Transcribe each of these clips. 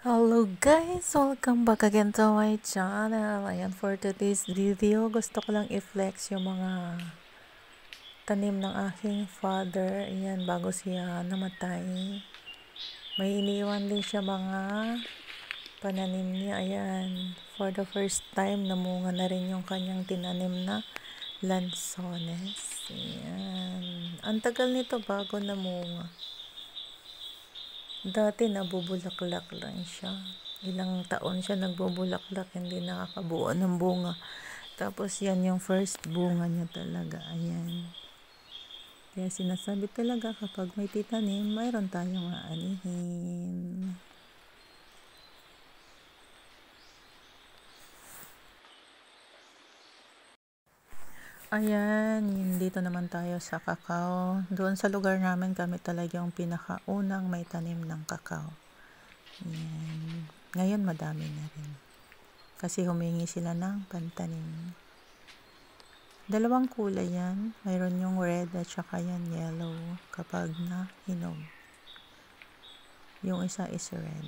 Hello guys! Welcome back again to my channel. Ayan, for today's video, gusto ko lang i-flex yung mga tanim ng aking father. Ayan, bago siya namatay. May iniwan din siya mga pananim niya. Ayan, for the first time, namunga na rin yung kanyang tinanim na lansones. Ayan. Ang tagal nito bago namunga. Dati nabubulaklak lang siya. Ilang taon siya nagbubulaklak, hindi nakakabuo ng bunga. Tapos yan yung first bunga niya talaga. Ayan. Kaya sinasabi talaga kapag may titanim, mayroon tayong aanihin. Ayan, dito naman tayo sa kakao. Doon sa lugar namin kami talaga yung pinakaunang may tanim ng kakao. Ayan. Ngayon madami na rin. Kasi humingi sila ng pantanim. Dalawang kulay yan. Mayroon yung red at saka yan yellow kapag na hinog. Yung isa is red.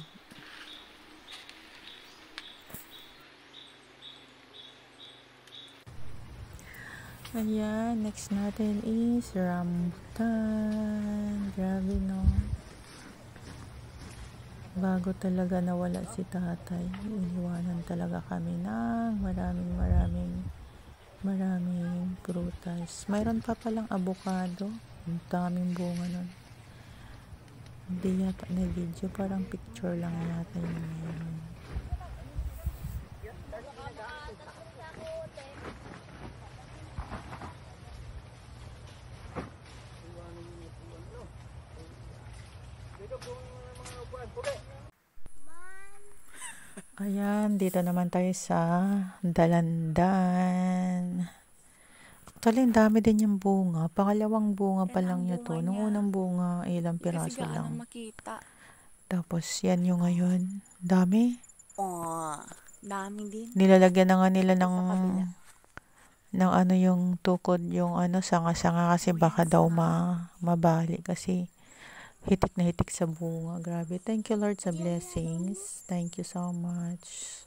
Ayan, next natin is rambutan. Grabe no. Bago talaga nawala si tatay, iniwanan talaga kami ng maraming prutas. Mayroon pa palang avocado. Ang daming bunga nun. Hindi yata na video, parang picture lang yata yung meron. Ayan, dito naman tayo sa dalandan. Actually, ang dami din yung bunga. Pangalawang bunga pa lang niya to. Nung unang bunga, ilang piraso lang. Makita. Tapos, yan yung ngayon. Dami. Oh, dami din. Nilalagyan na nga nila ng ano yung tukod, yung ano, sanga-sanga kasi baka daw mabali kasi hitik na hitik sa bunga. Grabe. Thank you Lord sa blessings. Thank you so much.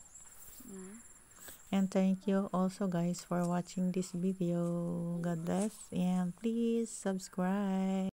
And thank you also guys for watching this video. God bless and please subscribe.